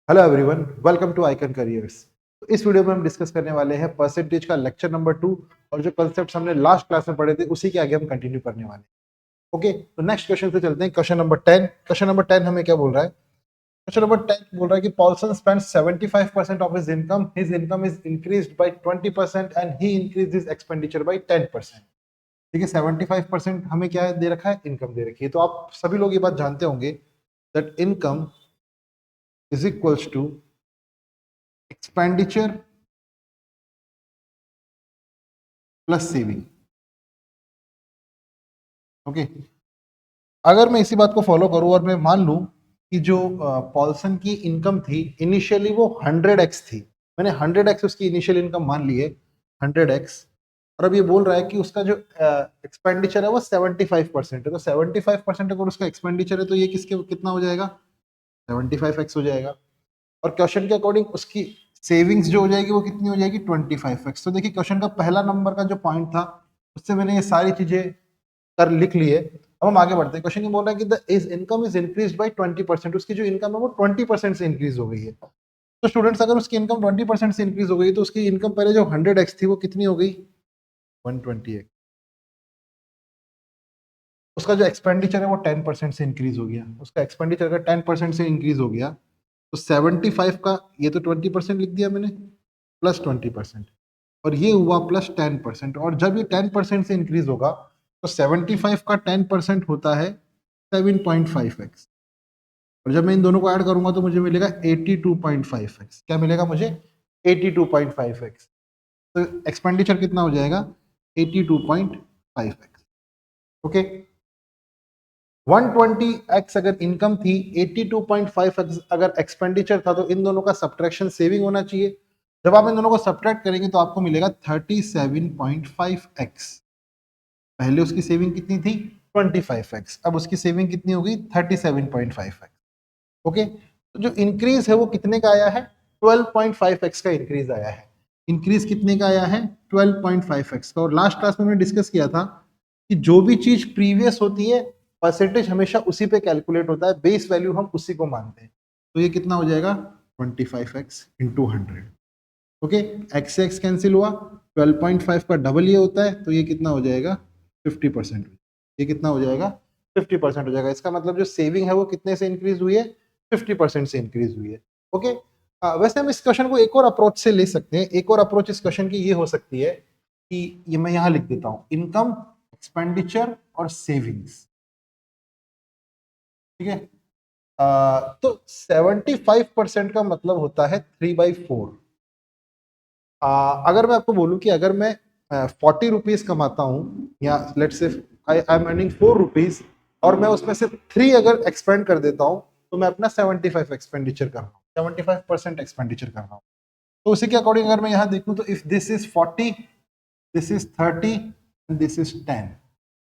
Hello everyone, welcome to Icon Careers. तो इस video में हम डिस्कस करने वाले हैं परसेंटेज का लेक्चर नंबर 2 और जो कॉन्सेप्ट्स हमने लास्ट क्लास में पढ़े थे उसी के आगे हम कंटिन्यू करने वाले हैं। ओके, तो नेक्स्ट क्वेश्चन से चलते हैं। Question number 10। क्वेश्चन नंबर 10 हमें क्या बोल रहा है? क्वेश्चन नंबर 10 बोल रहा है कि Paulson spend 75% of his income is increased by 20% and he increase his expenditure by 10%। ठीक है, 75% हमें क्या है दे रखा है, इनकम दे रखी है। तो आप सभी लोग ये बात जानते होंगे that income is equals to expenditure plus saving. Okay, अगर मैं इसी बात को फॉलो करूं और मैं मान लूं कि जो पॉल्सन की इनकम थी इनिशियली वो 100x थी, मैंने 100x उसकी इनिशियल इनकम मान ली है, 100x। और अब ये बोल रहा है कि उसका जो एक्सपेंडिचर है वो 75% है। तो 75% अगर उसका एक्सपेंडिचर है तो ये किसके कितना हो जाएगा? 75x हो जाएगा। और क्वेश्चन के अकॉर्डिंग उसकी सेविंग्स जो हो जाएगी वो कितनी हो जाएगी? 25x। तो देखिए, क्वेश्चन का पहला नंबर का जो पॉइंट था उससे मैंने ये सारी चीजें कर लिख लिए। अब हम आगे बढ़ते हैं। क्वेश्चन ये बोल रहा है कि the is income is increase by 20%। उसकी जो इनकम है वो 20% से इंक्रीज हो गई है। तो स्टूडेंट्स, अगर उसकी इनकम 20% से इंक्रीज हो गई तो उसकी इनकम पहले जो 100x थी वो कितनी हो गई? 120x। उसका जो एक्सपेंडिचर है वो 10% से इंक्रीज हो गया। उसका एक्सपेंडिचर अगर 10% से इंक्रीज हो गया तो 75 का, ये तो 20% लिख दिया मैंने, प्लस 20%, और ये हुआ प्लस 10%। और जब ये 10% से इंक्रीज होगा तो 75 का 10% होता है 7.5x। और जब मैं इन दोनों को ऐड करूंगा तो मुझे मिलेगा 82.5x। क्या मिलेगा मुझे? 82.5x। तो एक्सपेंडिचर कितना हो जाएगा? 82.5x। ओके, 120x अगर इनकम थी, 82.5x अगर एक्सपेंडिचर था, तो इन दोनों का सब्ट्रैक्शन सेविंग होना चाहिए। जब आप इन दोनों को सब्ट्रैक्ट करेंगे तो आपको मिलेगा 37.5x। पहले उसकी सेविंग कितनी थी? 25x। अब उसकी सेविंग कितनी हो गई? 37.5x। ओके, तो जो इंक्रीज है वो कितने का आया है? 12.5x का इंक्रीज आया है। इंक्रीज कितने का आया है? 12.5x का। और लास्ट क्लास में हमने डिस्कस किया था कि जो भी चीज प्रीवियस होती है परसेंटेज हमेशा उसी पे कैलकुलेट होता है, बेस वैल्यू हम उसी को मानते हैं। तो ये कितना हो जाएगा? 25x into 100। ओके, एक्स से एक्स कैंसिल हुआ, 12.5 का डबल ये होता है, तो ये कितना हो जाएगा? 50%। ये कितना हो जाएगा? 50% हो जाएगा। इसका मतलब जो सेविंग है वो कितने से इंक्रीज हुई है? 50% से इंक्रीज हुई है। ओके, वैसे हम इस क्वेश्चन को एक और अप्रोच से ले सकते हैं। एक और अप्रोच इस क्वेश्चन की ये हो सकती है कि ये मैं यहाँ लिख देता हूँ, इनकम, एक्सपेंडिचर और सेविंग्स। ठीक है, तो 75% का मतलब होता है 3/4। अगर मैं आपको बोलूं कि अगर मैं 40 रुपीज कमाता हूं, या लेट से आई एम अर्निंग 4 रुपीज, और मैं उसमें से 3 अगर एक्सपेंड कर देता हूं तो मैं अपना 75 एक्सपेंडिचर कर रहा हूँ, 75% एक्सपेंडिचर कर रहा हूँ। तो उसी के अकॉर्डिंग अगर मैं यहाँ देखूं तो if this is 40, this is 30 and this is 10,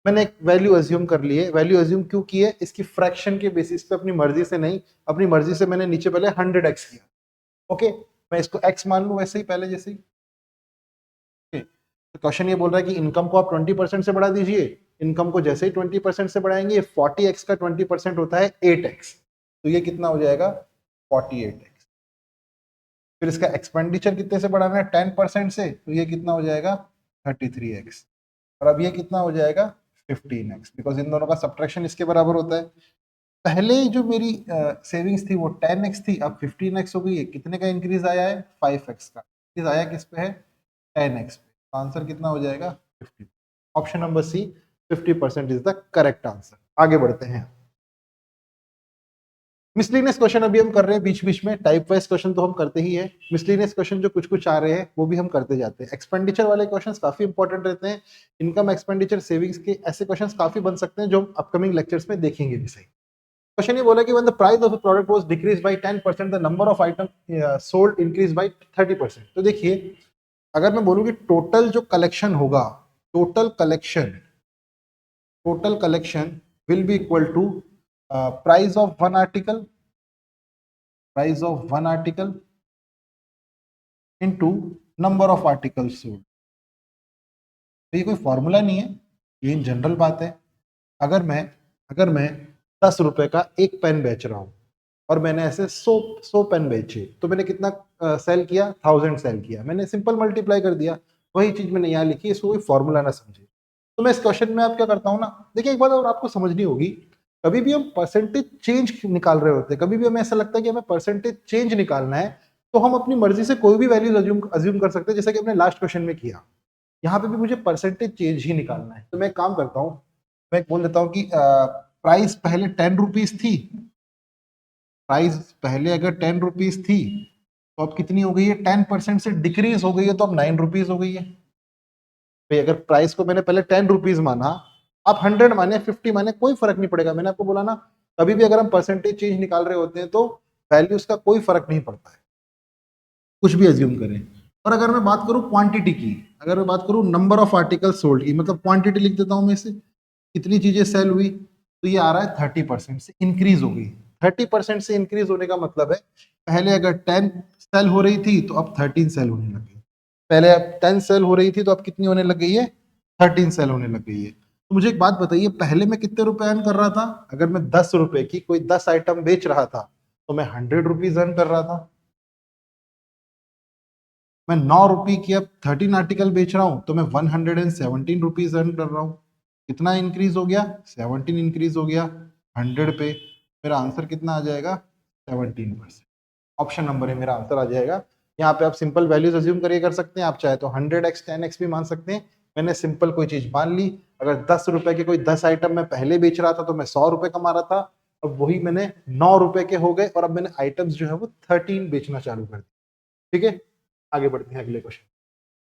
मैंने एक वैल्यू अज्यूम कर ली है। वैल्यू अज्यूम क्यों की है? इसकी फ्रैक्शन के बेसिस पे, अपनी मर्जी से नहीं, अपनी मर्जी से मैंने नीचे पहले 100x किया। ओके, मैं इसको x मान लूं वैसे ही, पहले जैसे ही। तो क्वेश्चन ये बोल रहा है कि इनकम को आप 20% से बढ़ा दीजिए। इनकम को जैसे ही 20% से बढ़ाएंगे, 40x का 20% होता है 8x, तो ये कितना हो जाएगा? 48x। फिर इसका एक्सपेंडिचर कितने से बढ़ाना है? 10% से, तो ये कितना हो जाएगा? 33x। और अब ये कितना हो जाएगा? 15x, बिकॉज इन दोनों का सब्ट्रैक्शन इसके बराबर होता है। पहले जो मेरी सेविंग्स थी वो 10x थी, अब 15x हो गई है। कितने का इंक्रीज आया है? 5x का इंक्रीज आया। किस पे है? 10x पे। आंसर कितना हो जाएगा? 50। Option number C, 50% is the correct answer. आगे बढ़ते हैं। मिसलिनियस क्वेश्चन अभी हम कर रहे हैं बीच बीच में। टाइप वाइज क्वेश्चन तो हम करते ही है, मिसलिनियस क्वेश्चन जो कुछ कुछ आ रहे हैं वो भी हम करते जाते हैं। एक्सपेंडिचर वाले क्वेश्चंस काफी इंपॉर्टेंट रहते हैं। इनकम, एक्सपेंडिचर, सेविंग्स के ऐसे क्वेश्चंस काफी बन सकते हैं जो हम अपकमिंग लेक्चर्स में देखेंगे भी सही। क्वेश्चन ये बोला कि when the price of a product was decreased by 10%, the number of item sold increased by 30%। तो देखिए, अगर मैं बोलूं कि टोटल जो कलेक्शन होगा, total collection, total collection will be equal to price of one article, price of one article into number of articles sold. तो ये कोई फॉर्मूला नहीं है, ये इन जनरल बात है। अगर मैं 10 रुपए का एक पेन बेच रहा हूं, और मैंने ऐसे 100 पेन बेचे, तो मैंने कितना सेल किया, 1000 सेल किया, मैंने सिंपल मल्टीप्लाई कर दिया। वही चीज मैंने यहाँ लिखी, इसको कोई फॉर्मूला ना समझे। तो मैं इस क्वेश्चन में आप क्या करता हूँ ना, देखिए एक बात और आपको समझनी होगी, कभी भी हम परसेंटेज चेंज निकाल रहे होते हैं, कभी भी हमें ऐसा लगता है कि हमें परसेंटेज चेंज निकालना है, तो हम अपनी मर्जी से कोई भी वैल्यूज अज्यूम कर सकते हैं, जैसा कि हमने लास्ट क्वेश्चन में किया। यहाँ पे भी मुझे परसेंटेज चेंज ही निकालना है, तो मैं एक काम करता हूँ, मैं बोल देता हूँ कि प्राइस पहले 10 रुपीज थी, प्राइस पहले अगर 10 रुपीज थी, तो अब कितनी हो गई है, 10% से डिक्रीज हो गई है, तो अब 9 रुपीज हो गई है। भाई अगर प्राइस को मैंने पहले 10 रुपीज माना, आप 100 माने, 50 माने, कोई फर्क नहीं पड़ेगा। मैंने आपको बोला ना, कभी भी अगर हम परसेंटेज चेंज निकाल रहे होते हैं तो वैल्यूज का कोई फर्क नहीं पड़ता है, कुछ भी एज्यूम करें। और अगर मैं बात करूं क्वांटिटी की, अगर मैं बात करूं नंबर ऑफ आर्टिकल सोल्ड की, मतलब क्वांटिटी लिख देता हूं मैं इसे, कितनी चीजें सेल हुई, तो ये आ रहा है 30% से इंक्रीज हो गई। 30% से इंक्रीज होने का मतलब है, पहले अगर 10 सेल हो रही थी तो अब 13 सेल होने लग गई। पहले अब 10 सेल हो रही थी तो अब कितनी होने लग गई है, 13 सेल होने लग गई है। तो मुझे एक बात बताइए, पहले मैं कितने रुपए अर्न कर रहा था, अगर मैं 10 रुपए की कोई 10 आइटम बेच रहा था तो मैं 100 रुपीज अर्न कर रहा था। मैं 9 रुपए की अब 13 आर्टिकल बेच रहा हूं तो मैं 117 रुपीज अर्न कर रहा हूं। कितना इंक्रीज हो गया, 17 इंक्रीज हो गया 100 पे। मेरा आंसर कितना आ जाएगा, 17%। ऑप्शन नंबर है मेरा आंसर आ जाएगा। यहाँ पे आप सिंपल वैल्यूज अज्यूम करके कर सकते हैं, आप चाहे तो 100x 10x भी मान सकते हैं। मैंने सिंपल कोई चीज मान ली, अगर 10 रुपए के कोई 10 आइटम मैं पहले बेच रहा था तो मैं 100 रुपए कमा रहा था, अब वही मैंने 9 रुपए के हो गए और अब मैंने आइटम्स जो है वो 13 बेचना चालू कर दिया। ठीक है, आगे बढ़ते हैं अगले क्वेश्चन।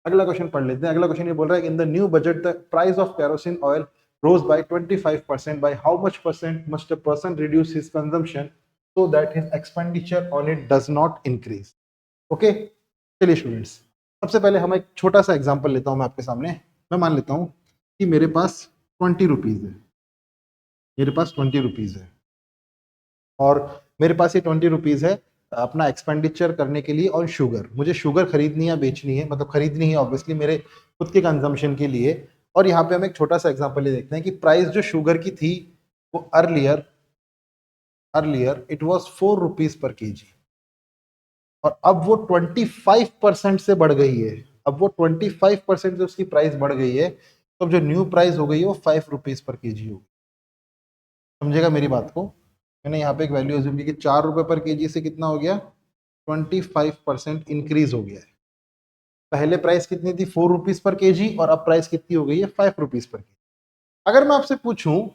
अगला क्वेश्चन पढ़ लेते हैं। अगला क्वेश्चन ये बोल रहा है कि in the new budget the price of kerosene oil rose by 25%. By how much percent must a person reduce his consumption so that his expenditure on it does not increase? Okay, चलिए students, सबसे पहले हम एक छोटा सा example लेता हूं मैं आपके सामने। मैं मान लेता हूं कि मेरे पास 20 रुपीज है, मेरे पास 20 रुपीज है और मेरे पास ये 20 रुपीज है अपना एक्सपेंडिचर करने के लिए और शुगर, मुझे शुगर खरीदनी है, बेचनी है, मतलब खरीदनी है ऑब्वियसली मेरे खुद के कंजम्पशन के लिए। और यहाँ पे हम एक छोटा सा एग्जांपल ये देखते हैं कि प्राइस जो शुगर की थी वो earlier it was 4 rupees per KG, और अब वो 25% से बढ़ गई है। अब वो 25% से उसकी प्राइस बढ़ गई है, तो जो न्यू प्राइस हो गई है वो 5 रुपीज पर केजी होगी। समझेगा मेरी बात को, मैंने यहाँ पे एक वैल्यू अज्यूम की कि 4 रुपए पर केजी से कितना हो गया, 25% इंक्रीज हो गया है। पहले प्राइस कितनी थी, 4 रुपीज पर केजी, और अब प्राइस कितनी हो गई है, 5 रुपीज पर केजी। अगर मैं आपसे पूछूं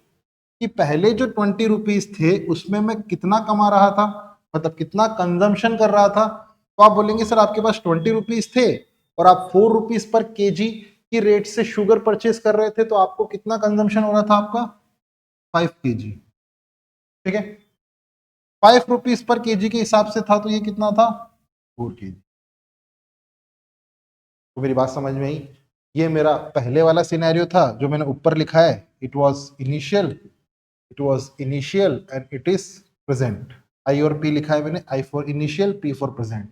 कि पहले जो 20 रुपीज थे उसमें मैं कितना कमा रहा था, मतलब कितना कंजम्पशन कर रहा था, तो आप बोलेंगे सर आपके पास 20 रुपीज थे और आप 4 रुपीज पर केजी की रेट से शुगर परचेज कर रहे थे, तो आपको कितना कंजम्पशन हो रहा था आपका, 5 केजी। ठीक है, 5 रुपीज पर केजी के हिसाब से था, तो ये कितना था, 4 केजी। तो मेरी बात समझ में आई। ये मेरा पहले वाला सिनेरियो था जो मैंने ऊपर लिखा है, it was initial and it is present. I और पी लिखा है मैंने, I for initial, P for present.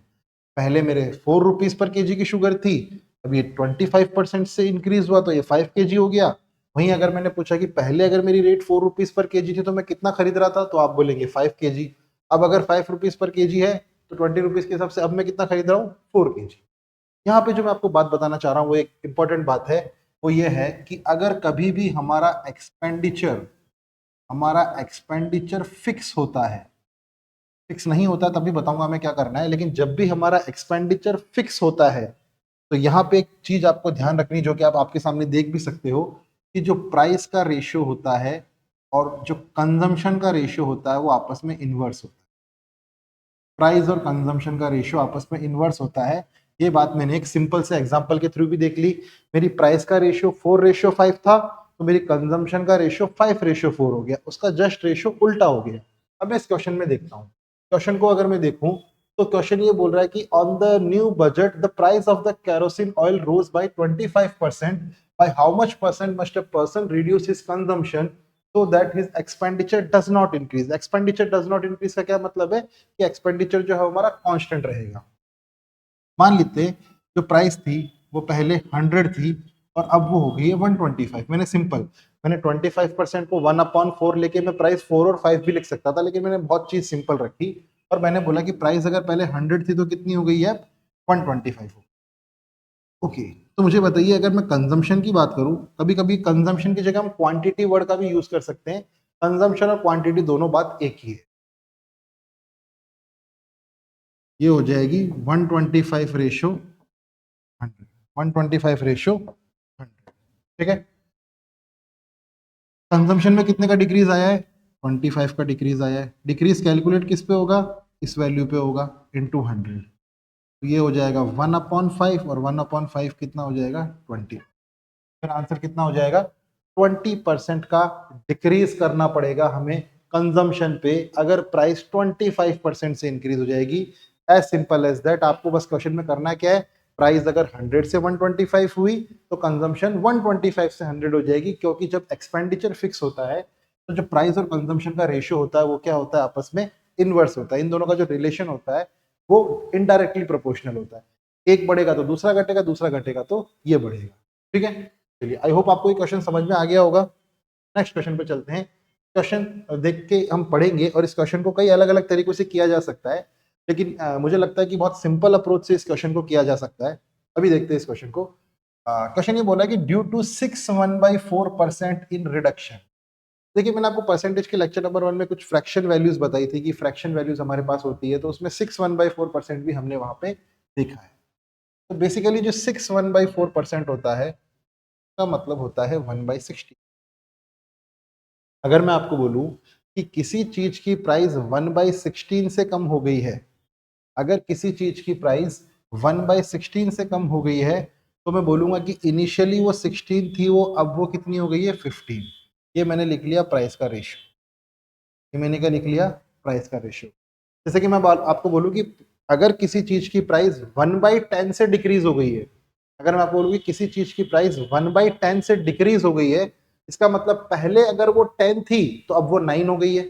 पहले मेरे 4 रुपीज पर केजी की शुगर थी, अब ये 25% से इंक्रीज हुआ तो ये 5 केजी हो गया। वहीं अगर मैंने पूछा कि पहले अगर मेरी रेट 4 रुपीज पर केजी थी तो मैं कितना खरीद रहा था, तो आप बोलेंगे 5 केजी। अब अगर 5 रुपीज पर केजी है तो 20 रुपीज के हिसाब से अब मैं कितना खरीद रहा हूँ, 4 केजी। यहाँ पे जो मैं आपको बात बताना चाह रहा हूँ वो एक इंपॉर्टेंट बात है, वो ये है कि अगर कभी भी हमारा एक्सपेंडिचर फिक्स होता है, फिक्स नहीं होता तभी बताऊंगा मैं क्या करना है, लेकिन जब भी हमारा एक्सपेंडिचर फिक्स होता है तो यहाँ पे एक चीज आपको ध्यान रखनी, जो कि आप आपके सामने देख भी सकते हो, कि जो प्राइस का रेशियो होता है और जो कंजम्पशन का रेशियो होता है वो आपस में इन्वर्स होता है। प्राइस और कंजम्पशन का रेशियो आपस में इन्वर्स होता है। ये बात मैंने एक सिंपल से एग्जांपल के थ्रू भी देख ली। मेरी प्राइस का रेशियो 4:5 था, तो मेरी कंजम्पशन का रेशियो 5:4 हो गया, उसका जस्ट रेशियो उल्टा हो गया। अब मैं इस क्वेश्चन में देखता हूँ, क्वेश्चन को अगर मैं देखूं तो क्वेश्चन ये बोल रहा है कि on the new budget the price of the kerosene oil rose by 25%, by how much percent must a person reduce his consumption so that his expenditure does not increase। expenditure does not increase का क्या मतलब है, कि expenditure जो है हमारा constant रहेगा। मान लेते जो प्राइस थी वो पहले 100 थी और अब वो हो गई है 125। मैंने सिंपल मैंने 25% को 1/4 लेके मैं प्राइस 4 और 5 भी लिख सकता था, लेकिन मैंने बहुत चीज सिंपल रखी और मैंने बोला कि प्राइस अगर पहले 100 थी तो कितनी हो गई है, 125 हो। ओके, तो मुझे बताइए अगर मैं कंजम्पशन की बात करूं, कभी कभी कंजम्पशन की जगह हम क्वांटिटी वर्ड का भी यूज कर सकते हैं। कंजम्पशन और क्वांटिटी दोनों बात एक ही है। ये हो जाएगी 125 रेशो 100, 125 रेशो 100। ठीक है, कंजम्पशन में कितने का डिक्रीज आया है, 25 का डिक्रीज आया है। डिक्रीज कैलकुलेट किस पे होगा, इस वैल्यू पे होगा, इनटू 100। तो ये हो जाएगा 1/5 और 1/5 कितना हो जाएगा, 20। फिर आंसर कितना हो जाएगा, 20% का डिक्रीज करना पड़ेगा हमें कंजम्पशन पे अगर प्राइस 25% से इंक्रीज हो जाएगी। As simple as that. आपको बस क्वेश्चन में करना क्या है, प्राइस अगर 100 से 125 हुई तो कंजम्पशन 125 से 100 हो जाएगी, क्योंकि जब एक्सपेंडिचर फिक्स होता है तो जो प्राइस और कंजम्पशन का रेशियो होता है वो क्या होता है, आपस में इनवर्स होता है। इन दोनों का जो रिलेशन होता है वो इनडायरेक्टली प्रोपोर्शनल होता है। एक बढ़ेगा तो दूसरा घटेगा, दूसरा घटेगा तो ये बढ़ेगा। ठीक है, चलिए आई होप आपको ये क्वेश्चन समझ में आ गया होगा। नेक्स्ट क्वेश्चन पे चलते हैं। क्वेश्चन देख के हम पढ़ेंगे और इस क्वेश्चन को कई अलग अलग तरीकों से किया जा सकता है, लेकिन मुझे लगता है कि बहुत सिंपल अप्रोच से इस क्वेश्चन को किया जा सकता है। अभी देखते हैं इस क्वेश्चन को। क्वेश्चन ये बोला कि ड्यू टू 6/4% इन रिडक्शन। देखिए मैंने आपको परसेंटेज के लेक्चर नंबर 1 में कुछ फ्रैक्शन वैल्यूज बताई थी कि फ्रैक्शन वैल्यूज हमारे पास होती है, तो उसमें 6/4% भी हमने वहां पे देखा है। तो बेसिकली जो 6/4% होता है का मतलब होता है 1/60। अगर मैं आपको बोलूं कि किसी चीज की प्राइस 1/16 से कम हो गई है, अगर किसी चीज की प्राइस 1/16 से कम हो गई है, तो मैं बोलूंगा कि इनिशियली वो 16 थी, वो अब वो कितनी हो गई है, 15। ये मैंने लिख लिया प्राइस का रेशियो। ये मैंने क्या लिख लिया, प्राइस का रेशियो। जैसे कि मैं आपको बोलूं कि अगर किसी चीज की प्राइस 1/10 से डिक्रीज हो गई है, अगर मैं आपको बोलूं कि किसी चीज की प्राइस 1/10 से डिक्रीज हो गई है, इसका मतलब पहले अगर वो 10 थी तो अब वो 9 हो गई है।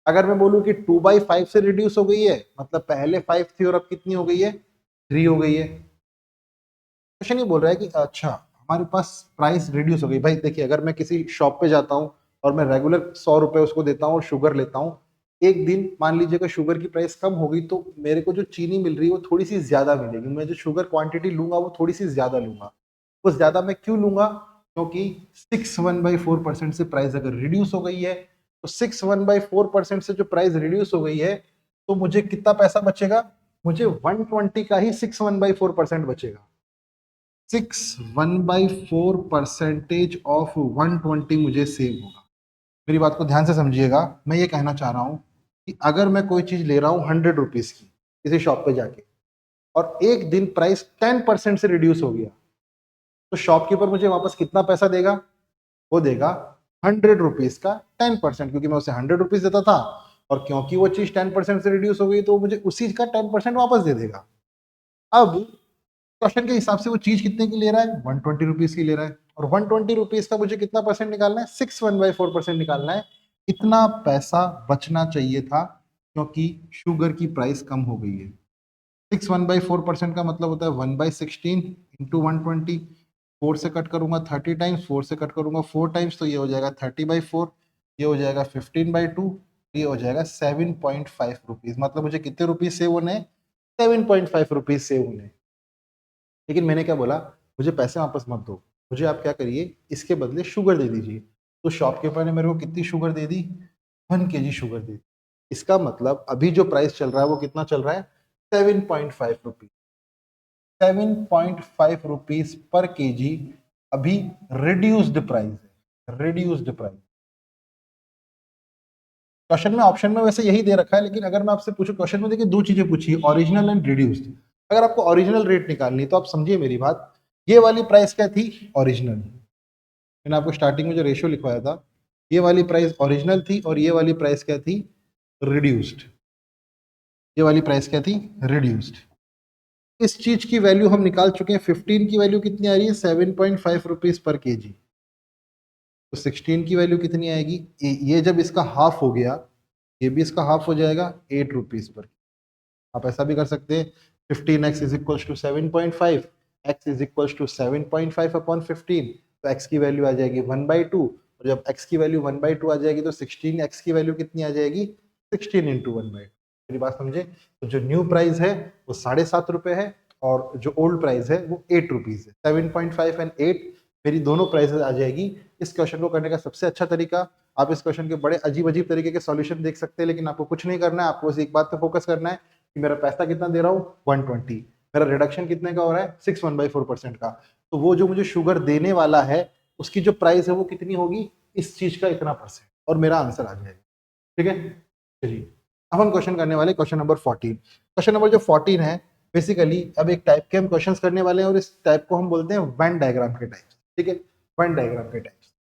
अगर मैं बोलूं कि 2/5 से रिड्यूस हो गई है, मतलब पहले 5 थी और अब कितनी हो गई है, 3 हो गई है। क्वेश्चन ये बोल रहा है कि अच्छा हमारे पास प्राइस रिड्यूस हो गई। भाई देखिए, अगर मैं किसी शॉप पे जाता हूँ और मैं रेगुलर 100 रुपए उसको देता हूँ और शुगर लेता हूँ, एक दिन मान लीजिएगा शुगर की प्राइस कम हो गई तो मेरे को जो चीनी मिल रही है वो थोड़ी सी ज्यादा मिलेगी। मैं जो शुगर क्वांटिटी लूंगा वो थोड़ी सी ज्यादा लूंगा। वो ज्यादा मैं क्यों लूंगा, क्योंकि 6/4% से प्राइस अगर रिड्यूस हो गई है, तो 6/4% से जो प्राइस रिड्यूस हो गई है, तो मुझे कितना पैसा बचेगा, मुझे 120 का ही 6/4% बचेगा। 1/4% ऑफ 120 मुझे सेव होगा। मेरी बात को ध्यान से समझिएगा। मैं ये कहना चाह रहा हूं कि अगर मैं कोई चीज ले रहा हूं 100 रुपीज की किसी शॉप पे जाके, और एक दिन प्राइस 10% से रिड्यूस हो गया, तो शॉपकीपर मुझे वापस कितना पैसा देगा, वो देगा 100 रुपीज का 10%, क्योंकि मैं उसे 100 रुपीज देता था और क्योंकि वो चीज 10% से रिड्यूस हो गई तो वो मुझे उसी का 10% वापस दे देगा। अब क्वेश्चन के हिसाब से वो चीज कितने की ले रहा है, 120 रुपीज की ले रहा है, और 120 रुपीज का मुझे कितना परसेंट निकालना है, 6/4% निकालना है। इतना पैसा बचना चाहिए था क्योंकि शुगर की प्राइस कम हो गई है। 6/4% का मतलब होता है 1/16 इंटू 120। 4 से कट करूंगा 30 टाइम्स, 4 से कट करूंगा 4 टाइम्स, तो ये हो जाएगा 30/4। ये हो जाएगा 15/2। ये हो जाएगा 7.5 रुपीज। मतलब मुझे कितने रुपीज सेव होने, 7.5 रुपीज सेव होने। लेकिन मैंने क्या बोला, मुझे पैसे वापस मत दो, मुझे आप क्या करिए, इसके बदले शुगर दे दीजिए। तो शॉपकीपर ने मेरे को कितनी शुगर दे दी, 1 kg शुगर दे दी। इसका मतलब अभी जो प्राइस चल रहा है वो कितना चल रहा है, 7.5 रुपीज। 7.5 रुपीज पर केजी अभी रिड्यूस्ड प्राइस है, रिड्यूस्ड प्राइस। क्वेश्चन में ऑप्शन में वैसे यही दे रखा है, लेकिन अगर मैं आपसे पूछूं, क्वेश्चन में देखिए दो चीजें पूछी, ओरिजिनल एंड रिड्यूस्ड। अगर आपको ओरिजिनल रेट निकालनी तो आप समझिए मेरी बात, ये वाली प्राइस क्या थी, ओरिजिनल। मैंने आपको स्टार्टिंग में जो रेशियो लिखवाया था, ये वाली प्राइस ओरिजिनल थी और ये वाली प्राइस क्या थी, रिड्यूस्ड। ये वाली प्राइस क्या थी, रिड्यूस्ड। इस चीज की वैल्यू हम निकाल चुके हैं। 15 की वैल्यू कितनी आ रही है, 7.5 रुपीज पर केजी। तो 16 की वैल्यू कितनी आएगी, ये जब इसका हाफ हो गया, ये भी इसका हाफ हो जाएगा, 8 रुपीज पर। आप ऐसा भी कर सकते हैं, 15x is equal to 7.5, x is equal to 7.5 upon 15, तो x की वैल्यू आ जाएगी 1/2, और जब x की वैल्यू 1/2 आ जाएगी तो 16x की वैल्यू कितनी आ जाएगी, 16 इंटू 1/2। मेरी बात समझे? तो जो न्यू प्राइस है वो 7.5 रुपए है और जो ओल्ड प्राइस है वो 8 रुपीज है। 7.5 एंड 8 मेरी दोनों प्राइसेस आ जाएगी। इस क्वेश्चन को करने का सबसे अच्छा तरीका, आप इस क्वेश्चन के बड़े अजीब अजीब तरीके के सॉल्यूशन देख सकते हैं, लेकिन आपको कुछ नहीं करना है, आपको बस एक बात पे फोकस करना है कि मेरा पैसा कितना दे रहा हूँ 120, मेरा रिडक्शन कितने का हो रहा है 6.1/4% का, तो वो जो मुझे शुगर देने वाला है उसकी जो प्राइस है वो कितनी होगी, इस चीज का इतना %, और मेरा आंसर आ जाएगा। ठीक है, चलिए अब हम क्वेश्चन करने वाले क्वेश्चन नंबर 14। क्वेश्चन नंबर जो 14 है बेसिकली अब एक टाइप के हम क्वेश्चंस करने वाले हैं और इस टाइप को हम बोलते हैं वेन डायग्राम के टाइप्स। ठीक है, वेन डायग्राम के टाइप्स।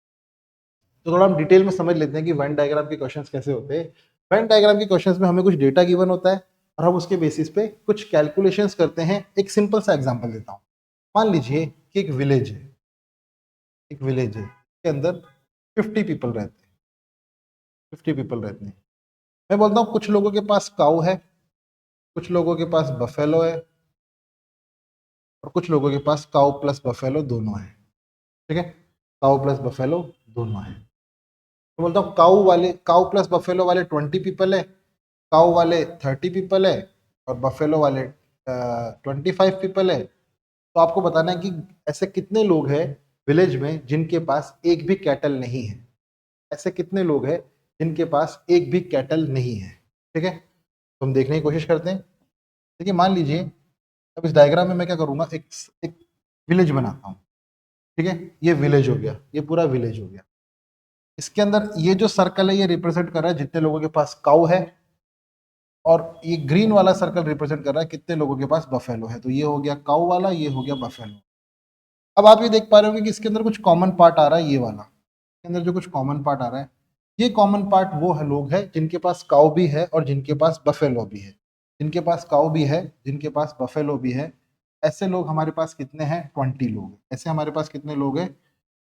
तो थोड़ा हम डिटेल में समझ लेते हैं कि वेन डायग्राम के क्वेश्चंस कैसे होते हैं। वेन डायग्राम के क्वेश्चंस में हमें कुछ डेटा गिवन होता है और हम उसके बेसिस पे कुछ कैलकुलेशंस करते हैं। एक सिंपल सा एग्जांपल देता हूँ। मान लीजिए कि एक विलेज है, एक विलेज है के अंदर 50 पीपल रहते हैं, 50 पीपल रहते हैं। मैं बोलता हूँ कुछ लोगों के पास काऊ है, कुछ लोगों के पास बफेलो है और कुछ लोगों के पास काऊ प्लस बफेलो दोनों है। ठीक है, काऊ प्लस बफेलो दोनों है। तो बोलता हूँ काऊ प्लस बफेलो वाले 20 पीपल है, काऊ वाले 30 पीपल है और बफेलो वाले 25 पीपल है। तो आपको बताना है कि ऐसे कितने लोग हैं विलेज में जिनके पास एक भी कैटल नहीं है। ऐसे कितने लोग हैं जिनके पास एक भी कैटल नहीं है। ठीक है, तो हम देखने की कोशिश करते हैं। देखिए मान लीजिए अब इस डायग्राम में मैं क्या करूंगा, एक विलेज बनाता हूँ। ठीक है, ये विलेज हो गया, ये पूरा विलेज हो गया। इसके अंदर ये जो सर्कल है ये रिप्रेजेंट कर रहा है जितने लोगों के पास काऊ है, और ये ग्रीन वाला सर्कल रिप्रेजेंट कर रहा है कितने लोगों के पास बफेलो है। तो ये हो गया काऊ वाला, ये हो गया बफेलो। अब आप ये देख पा रहे होंगे कि इसके अंदर कुछ कॉमन पार्ट आ रहा है, ये वाला इसके अंदर जो कुछ कॉमन पार्ट आ रहा है, ये कॉमन पार्ट वो है लोग हैं जिनके पास काऊ भी है और जिनके पास बफेलो भी है। जिनके पास काऊ भी है, जिनके पास बफेलो भी है, ऐसे लोग हमारे पास कितने हैं, 20 लोग। ऐसे हमारे पास कितने लोग हैं,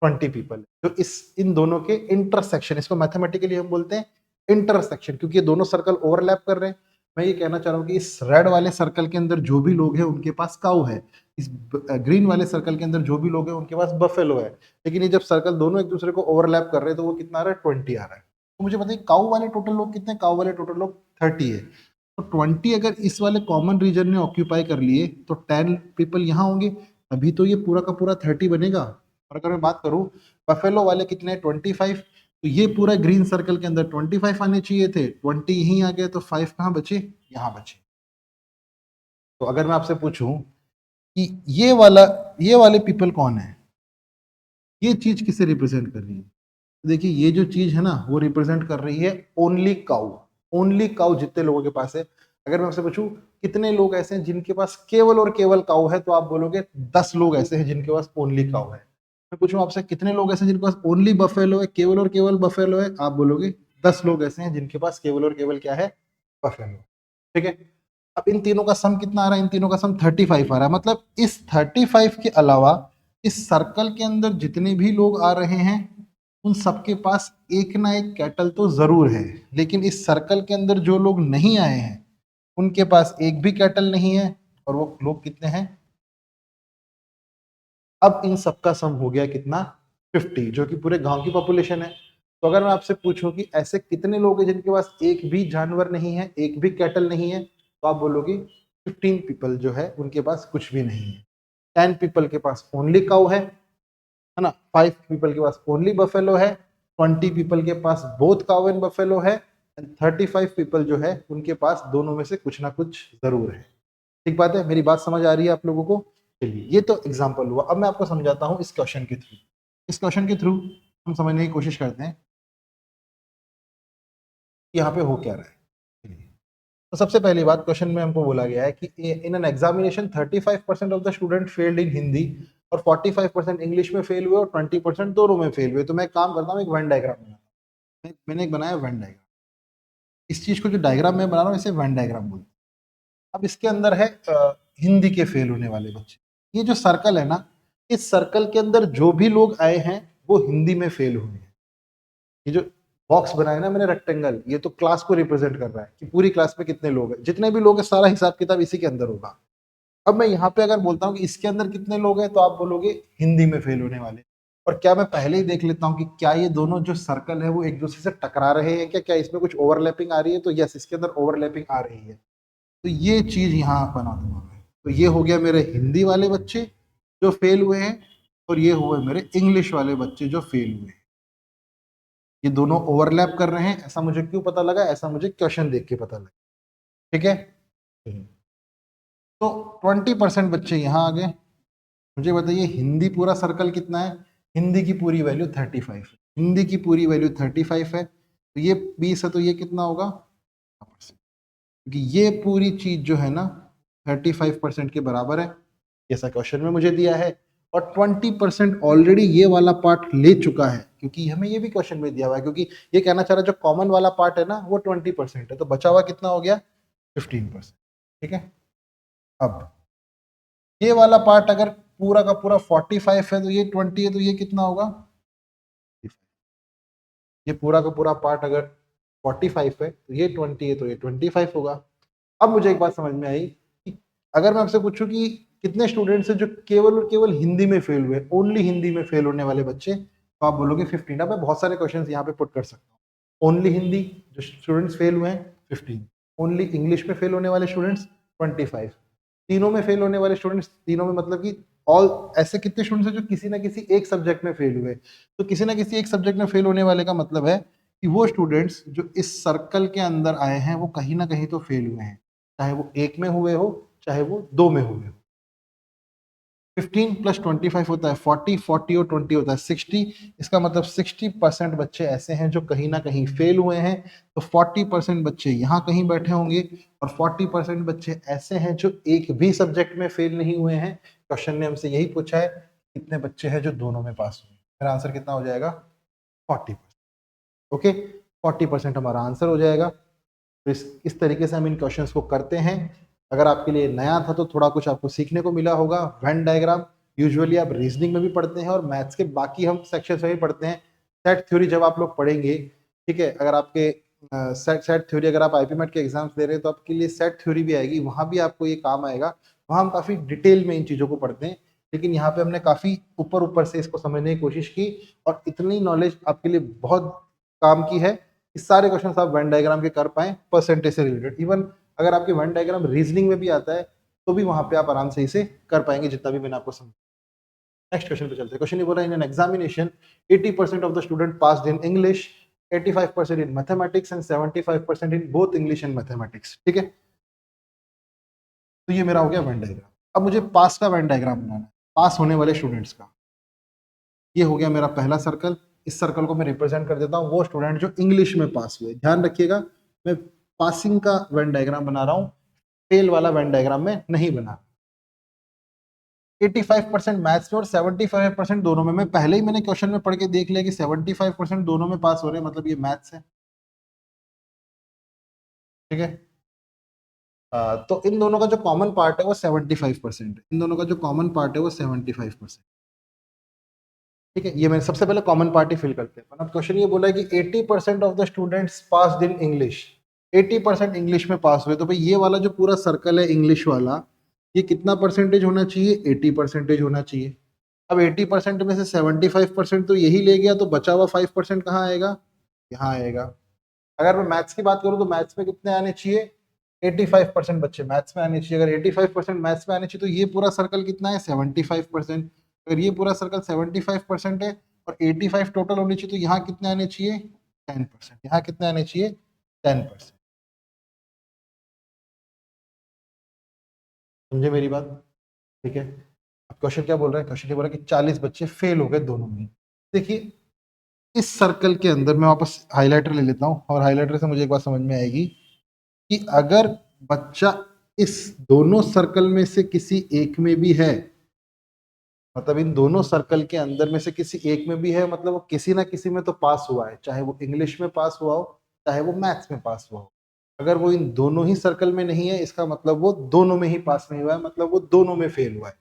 20 पीपल। तो इस इन दोनों के इंटरसेक्शन, इसको मैथमेटिकली हम बोलते हैं इंटरसेक्शन, क्योंकि ये दोनों सर्कल ओवरलैप कर रहे हैं। मैं ये कहना चाह रहा हूँ कि इस रेड वाले सर्कल के अंदर जो भी लोग हैं उनके पास काऊ है, इस ग्रीन वाले सर्कल के अंदर जो भी लोग हैं उनके पास बफेलो है। लेकिन ये जब सर्कल दोनों एक दूसरे को ओवरलैप कर रहे हैं तो वो कितना आ रहा है, 20 आ रहा है। तो मुझे बताइए काऊ वाले टोटल लोग कितने, काऊ वाले टोटल लोग 30 है। तो 20 अगर इस वाले कॉमन रीजन ने ऑक्यूपाई कर लिए तो 10 पीपल यहाँ होंगे, अभी तो ये पूरा का पूरा 30 बनेगा। और अगर मैं बात करूं बफेलो वाले कितने, 25, तो ये पूरा ग्रीन सर्कल के अंदर 25 आने चाहिए थे, 20 यहीं आ गए, तो 5 कहाँ बचे, यहाँ बचे। तो अगर मैं आपसे पूछूं कि ये वाले पीपल कौन है, ये चीज किसे रिप्रेजेंट कर रही है, देखिए ये जो चीज है ना वो रिप्रेजेंट कर रही है ओनली काउ। ओनली काउ जितने लोगों के पास है। अगर मैं आपसे पूछूं कितने लोग ऐसे हैं जिनके पास केवल और केवल काउ है, तो आप बोलोगे 10 लोग ऐसे हैं जिनके पास ओनली काउ है। मैं पूछूं आपसे कितने लोग ऐसे हैं जिनके पास ओनली बफेलो है, केवल और केवल बफेलो है, आप बोलोगे 10 लोग ऐसे हैं जिनके पास केवल और केवल क्या है, बफेलो। ठीक है, अब इन तीनों का सम कितना आ रहा है, इन तीनों का सम 35 आ रहा है। मतलब इस 35 के अलावा इस सर्कल के अंदर जितने भी लोग आ रहे हैं उन सबके पास एक ना एक कैटल तो जरूर है। लेकिन इस सर्कल के अंदर जो लोग नहीं आए हैं उनके पास एक भी कैटल नहीं है, और वो लोग कितने हैं, अब इन सबका सम हो गया कितना, 50, जो कि पूरे गांव की पॉपुलेशन है। तो अगर मैं आपसे पूछूं कि ऐसे कितने लोग हैं जिनके पास एक भी जानवर नहीं है, एक भी कैटल नहीं है, तो आप बोलोगे 15 पीपल जो है उनके पास कुछ भी नहीं है। 10 पीपल के पास ओनली काउ है ना, 5 पीपल के पास ओनली बफेलो है, 20 पीपल के पास बोथ काउ एंड बफेलो है, एंड 35 पीपल जो है उनके पास दोनों में से कुछ ना कुछ जरूर है। ठीक बात है, मेरी बात समझ आ रही है आप लोगों को? चलिए ये तो एग्जांपल हुआ। अब मैं आपको समझाता हूं इस क्वेश्चन के थ्रू। इस क्वेश्चन के थ्रू हम समझने की कोशिश करते हैं कि यहाँ पे हो क्या रहा है। चलिए, तो सबसे पहली बात, क्वेश्चन में हमको बोला गया है कि in an examination 35% of the student failed in Hindi और 45% इंग्लिश में फेल हुए और 20% दोनों में फेल हुए। तो मैं काम करता हूँ, एक वेन डायग्राम बनाता हूँ। मैंने एक बनाया वेन डायग्राम। इस चीज को जो डायग्राम में बना रहा हूँ इसे वेन डायग्राम बोलते हैं। अब इसके अंदर है हिंदी के फेल होने वाले बच्चे। ये जो सर्कल है ना, इस सर्कल के अंदर जो भी लोग आए हैं वो हिंदी में फेल हुए हैं। ये जो बॉक्स बनाया ना मैंने रेक्टेंगल, ये तो क्लास को रिप्रेजेंट कर रहा है कि पूरी क्लास में कितने लोग हैं, जितने भी लोग हैं सारा हिसाब किताब इसी के अंदर होगा। अब मैं यहाँ पे अगर बोलता हूँ कि इसके अंदर कितने लोग हैं, तो आप बोलोगे हिंदी में फेल होने वाले। और क्या मैं पहले ही देख लेता हूँ कि क्या ये दोनों जो सर्कल है वो एक दूसरे से टकरा रहे हैं क्या, क्या इसमें कुछ ओवरलैपिंग आ रही है, तो यस इसके अंदर ओवरलैपिंग आ रही है। तो ये चीज यहाँ बना दूंगा मैं। तो ये हो गया मेरे हिंदी वाले बच्चे जो फेल हुए हैं, और ये हुए मेरे इंग्लिश वाले बच्चे जो फेल हुए हैं। ये दोनों ओवरलैप कर रहे हैं, ऐसा मुझे क्यों पता लगा, ऐसा मुझे क्वेश्चन देख के पता लगा। ठीक है, तो 20% बच्चे यहाँ आ गए। मुझे बताइए हिंदी पूरा सर्कल कितना है, हिंदी की पूरी वैल्यू 35 है, हिंदी की पूरी वैल्यू 35 है, तो ये 20 है, तो ये कितना होगा, क्योंकि ये पूरी चीज जो है ना 35% के बराबर है, जैसा क्वेश्चन में मुझे दिया है। और 20% ऑलरेडी ये वाला पार्ट ले चुका है, क्योंकि हमें ये भी क्वेश्चन में दिया हुआ है, क्योंकि ये कहना चाह रहा है जो कॉमन वाला पार्ट है ना वो 20% है, तो बचा हुआ कितना हो गया 15%। ठीक है, अब ये वाला पार्ट अगर पूरा का पूरा 45 है तो ये 20 है, तो ये कितना होगा, ये पूरा का पूरा पार्ट अगर 45 है तो ये 20 है, तो ये 25 होगा। अब मुझे एक बात समझ में आई कि अगर मैं आपसे पूछूं कि कितने स्टूडेंट्स हैं जो केवल और केवल हिंदी में फेल हुए, ओनली हिंदी में फेल होने वाले बच्चे, तो आप बोलोगे 15। अब मैं बहुत सारे क्वेश्चंस यहाँ पे पुट कर सकता हूँ। ओनली हिंदी जो स्टूडेंट्स फेल हुए हैं 15, ओनली इंग्लिश में फेल होने वाले स्टूडेंट्स 25, तीनों में फेल होने वाले स्टूडेंट्स, तीनों में मतलब कि ऑल, ऐसे कितने स्टूडेंट्स हैं जो किसी ना किसी एक सब्जेक्ट में फेल हुए। तो किसी ना किसी एक सब्जेक्ट में फेल होने वाले का मतलब है कि वो स्टूडेंट्स जो इस सर्कल के अंदर आए हैं वो कहीं ना कहीं तो फेल हुए हैं, चाहे वो एक में हुए हो चाहे वो दो में हुए हो। 15 + 25 होता है 40, 40 और 20 होता है 60। इसका मतलब 60% बच्चे ऐसे हैं जो कहीं ना कहीं फेल हुए हैं, तो 40% बच्चे यहाँ कहीं बैठे होंगे, और 40% बच्चे ऐसे हैं जो एक भी सब्जेक्ट में फेल नहीं हुए हैं। क्वेश्चन ने हमसे यही पूछा है कितने बच्चे हैं जो दोनों में पास हुए, मेरा आंसर कितना हो जाएगा 40%। ओके, 40% हमारा आंसर हो जाएगा। तो इस तरीके से हम इन क्वेश्चंस को करते हैं। अगर आपके लिए नया था तो थोड़ा कुछ आपको सीखने को मिला होगा। वेन डायग्राम यूजुअली आप रीजनिंग में भी पढ़ते हैं और मैथ्स के बाकी हम सेक्शंस में भी पढ़ते हैं। सेट थ्योरी जब आप लोग पढ़ेंगे, ठीक है, अगर आपके सेट थ्योरी अगर आप आईपी मेट के एग्जाम्स दे रहे हैं तो आपके लिए सेट थ्योरी भी आएगी, वहां भी आपको ये काम आएगा। वहां हम काफी डिटेल में इन चीजों को पढ़ते हैं, लेकिन यहाँ पे हमने काफी ऊपर ऊपर से इसको समझने की कोशिश की, और इतनी नॉलेज आपके लिए बहुत काम की है। इस सारे क्वेश्चन आप वेन डायग्राम के कर पाए परसेंटेज से रिलेटेड। इवन अगर आपके वेन डायग्राम रीजनिंग में भी आता है तो भी वहां पे आप आराम से इसे कर पाएंगे, जितना भी मैंने आपको समझा। नेक्स्ट क्वेश्चन पे चलते हैं। क्वेश्चन ये बोल रहा है, in an examination 80% of the student passed in English, 85% in mathematics and 75% in both English and mathematics. ठीक है, तो ये मेरा हो गया वेन डायग्राम। अब मुझे पास का वेन डायग्राम बनाना है, पास होने वाले स्टूडेंट्स का। ये हो गया मेरा पहला सर्कल। इस सर्कल को मैं रिप्रेजेंट कर देता हूँ वो स्टूडेंट जो इंग्लिश में पास हुए। ध्यान रखिएगा मैं पासिंग का वेन डायग्राम बना रहा हूँ, फेल वाला वेन डायग्राम में नहीं बना। 85% मैथ्स में और 75% दोनों में। मैं पहले ही मैंने क्वेश्चन में पढ़ के देख लिया कि 75% दोनों में पास हो रहे हैं, मतलब ये मैथ्स है। ठीक है, तो इन दोनों का जो कॉमन पार्ट है वो 75% है। इन दोनों का जो कॉमन पार्ट है वो 75%। ठीक है, ये मैंने सबसे पहले कॉमन पार्ट ही फिल करते हैं। अब क्वेश्चन ये बोला है कि 80% of the students pass in English, 80% English में पास हुए। तो भाई ये वाला जो पूरा सर्कल है इंग्लिश वाला, ये कितना परसेंटेज होना चाहिए, 80% होना चाहिए। अब 80% में से 75% तो यही ले गया, तो बचा हुआ 5% कहाँ आएगा, यहाँ आएगा। अगर मैं मैथ्स की बात करूँ तो मैथ्स में कितने आने चाहिए, 85% बच्चे मैथ्स में आने चाहिए। अगर 85% मैथ्स में आने चाहिए तो ये पूरा सर्कल कितना है 75%। अगर ये पूरा सर्कल 75% है और 85 टोटल होनी चाहिए, तो यहाँ कितने आने चाहिए 10%। यहाँ कितने आने चाहिए 10%। समझे मेरी बात? ठीक है, अब क्वेश्चन क्या बोल रहा है, क्वेश्चन ये बोल रहा है कि 40 बच्चे फेल हो गए दोनों में। देखिए इस सर्कल के अंदर मैं वापस हाइलाइटर ले लेता हूँ, और हाइलाइटर से मुझे एक बात समझ में आएगी कि अगर बच्चा इस दोनों सर्कल में से किसी एक में भी है, मतलब इन दोनों सर्कल के अंदर में से किसी एक में भी है, मतलब वो किसी ना किसी में तो पास हुआ है, चाहे वो इंग्लिश में पास हुआ हो चाहे वो मैथ्स में पास हुआ हो। अगर वो इन दोनों ही सर्कल में नहीं है, इसका मतलब वो दोनों में ही पास नहीं हुआ है, मतलब वो दोनों में फेल हुआ है।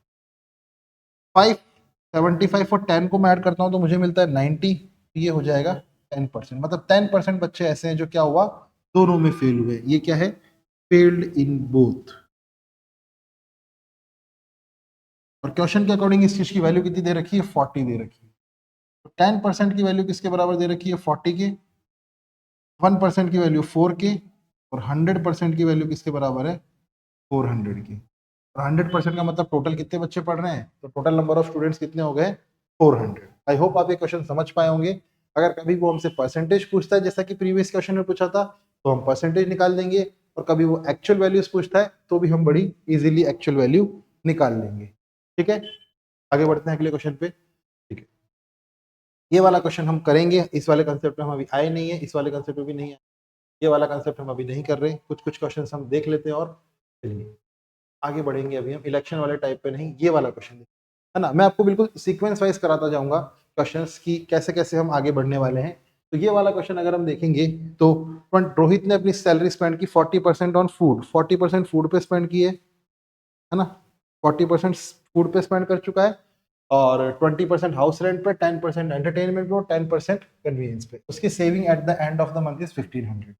75 और 10 को मैं ऐड करता हूँ तो मुझे मिलता है 90। ये हो जाएगा 10%, मतलब 10% बच्चे ऐसे हैं जो क्या हुआ, दोनों में फेल हुए। ये क्या है, फेल्ड इन बोथ। और क्वेश्चन के अकॉर्डिंग इस चीज की वैल्यू कितनी दे रखी है, 40 दे रखी है। 10% की वैल्यू किसके बराबर दे रखी है 40 के, 1% की वैल्यू 4 के, और 100% की वैल्यू किसके बराबर है 400 की। और 100% का मतलब टोटल कितने बच्चे पढ़ रहे हैं, तो टोटल नंबर ऑफ स्टूडेंट्स कितने हो गए 400। आई होप आप ये क्वेश्चन समझ पाए होंगे। अगर कभी वो हमसे परसेंटेज पूछता है जैसा कि प्रीवियस क्वेश्चन में पूछा था तो हम परसेंटेज निकाल देंगे, और कभी वो एक्चुअल वैल्यूज पूछता है तो भी हम बड़ी इजीली एक्चुअल वैल्यू निकाल लेंगे। ठीक है, आगे बढ़ते हैं अगले क्वेश्चन पे। ठीक है, ये वाला क्वेश्चन हम करेंगे, इस वाले कंसेप्ट में हम अभी आए नहीं है, इस वाले कंसेप्ट में भी नहीं है, ये वाला कंसेप्ट हम अभी नहीं कर रहे, कुछ कुछ क्वेश्चन हम देख लेते हैं और चलिए आगे बढ़ेंगे। अभी हम इलेक्शन वाले टाइप पे नहीं, ये वाला क्वेश्चन है ना, मैं आपको बिल्कुल सीक्वेंस वाइज कराता जाऊंगा क्वेश्चंस की कैसे कैसे हम आगे बढ़ने वाले हैं। तो ये वाला क्वेश्चन अगर हम देखेंगे तो रोहित ने अपनी सैलरी स्पेंड की 40% ऑन फूड, 40% फूड पे स्पेंड की है ना, 40% फूड पे स्पेंड कर चुका है, और 20% हाउस रेंट पे, 10% एंटरटेनमेंट पे, और 10% कन्वीनियंस पे। उसकी saving at the end of the month is 1500।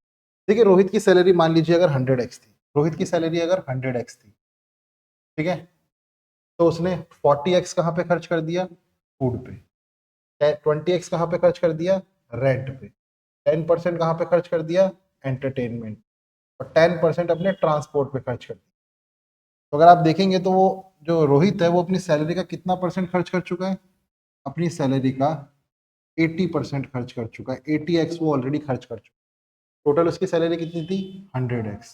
देखिए रोहित की सैलरी मान लीजिए अगर 100x थी, रोहित की सैलरी अगर 100x थी, ठीक है, तो उसने 40x कहाँ पे खर्च कर दिया फूड पे, 20x कहाँ पे खर्च कर दिया रेंट पे, 10% कहाँ पे खर्च कर दिया एंटरटेनमेंट, और 10% अपने ट्रांसपोर्ट पे खर्च कर दिया। तो अगर आप देखेंगे तो वो जो रोहित है वो अपनी सैलरी का कितना परसेंट खर्च कर चुका है, अपनी सैलरी का 80% खर्च कर चुका है, 80x वो ऑलरेडी खर्च कर चुका है। टोटल उसकी सैलरी कितनी थी 100x,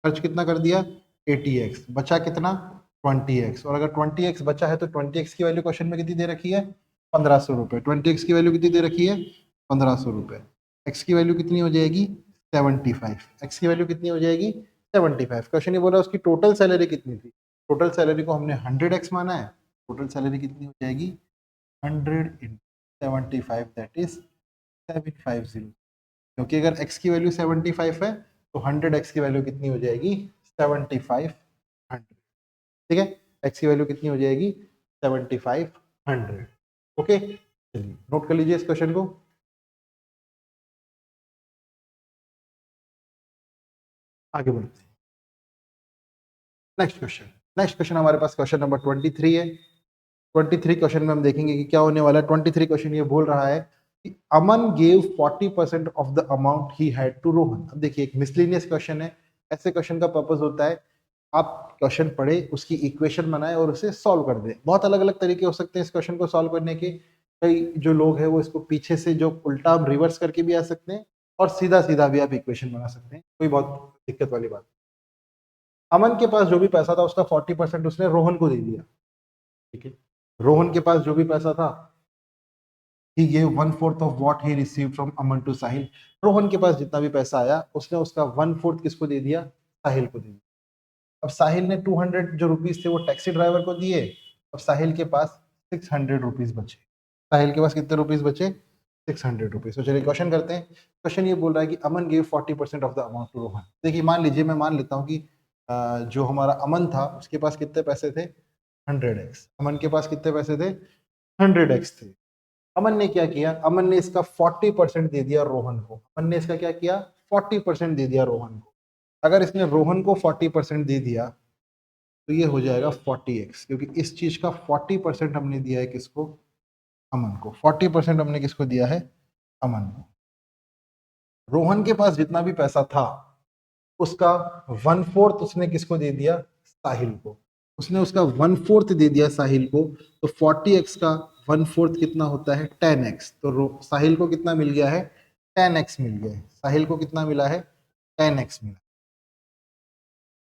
खर्च कितना कर दिया 80x, बचा कितना 20x, और अगर 20x बचा है तो 20x की वैल्यू क्वेश्चन में कितनी दे रखी है 1500 रुपये, 20x की वैल्यू कितनी दे रखी है 1500 रुपये, x की वैल्यू कितनी हो जाएगी 75, x की वैल्यू कितनी हो जाएगी 75। क्वेश्चन ये बोला उसकी टोटल सैलरी कितनी थी, टोटल सैलरी को हमने 100x माना है, टोटल सैलरी कितनी हो जाएगी 100 इन 75 दैट इज 750, क्योंकि अगर x की वैल्यू 75 है तो 100x की वैल्यू कितनी हो जाएगी 7500। ठीक है, x की वैल्यू कितनी हो जाएगी 7500। ओके, चलिए नोट कर लीजिए इस क्वेश्चन को। आगे बढ़ते हैं नेक्स्ट क्वेश्चन। नेक्स्ट क्वेश्चन हमारे पास क्वेश्चन नंबर 23 है। 23 क्वेश्चन में हम देखेंगे कि क्या होने वाला है। 23 क्वेश्चन ये बोल रहा है कि Aman gave 40% of the amount he had to Rohan. अब देखिए एक मिसलिनियस क्वेश्चन है, ऐसे क्वेश्चन का पर्पस होता है आप क्वेश्चन पढ़े, उसकी इक्वेशन बनाए और उसे सॉल्व कर दे। बहुत अलग अलग तरीके हो सकते हैं इस क्वेश्चन को सॉल्व करने के। कई जो लोग हैं वो इसको पीछे से जो उल्टा रिवर्स करके भी आ सकते हैं, और सीधा सीधा भी आप इक्वेशन बना सकते हैं, कोई बहुत दिक्कत वाली बात। अमन के पास जो भी पैसा था उसका 40% उसने रोहन को दे दिया। ठीक है, रोहन के पास जो भी पैसा था he gave 1/4 of what he received from Aman to साहिल। रोहन के पास जितना भी पैसा आया उसने उसका 1/4 किसको दे दिया साहिल को दे दिया। अब साहिल ने 200 जो रुपीज थे वो टैक्सी ड्राइवर को दिए, अब साहिल के पास 600 रुपीज बचे। साहिल के पास कितने रुपीज बचे 600 रुपीज। तो चलिए क्वेश्चन करते हैं। क्वेश्चन ये बोल रहा है कि Aman give 40% of the amount to Rohan. देखिए मान लीजिए, मैं मान लेता हूँ कि जो हमारा अमन था उसके पास कितने पैसे थे 100x, अमन के पास कितने पैसे थे 100x थे। अमन ने क्या किया, अमन ने इसका 40% दे दिया रोहन को। अमन ने इसका क्या किया 40% दे दिया रोहन को। अगर इसने रोहन को 40% दे दिया तो ये हो जाएगा 40x, क्योंकि इस चीज का 40% हमने दिया है किसको अमन को, 40% हमने किसको दिया है अमन को। रोहन के पास जितना भी पैसा था उसका 1/4 उसने किसको दे दिया साहिल को, उसने उसका 1/4 दे दिया साहिल को। तो 40x का 1/4 कितना होता है 10x। तो साहिल को कितना मिल गया है 10x मिल गया है, साहिल को कितना मिला है 10x मिला।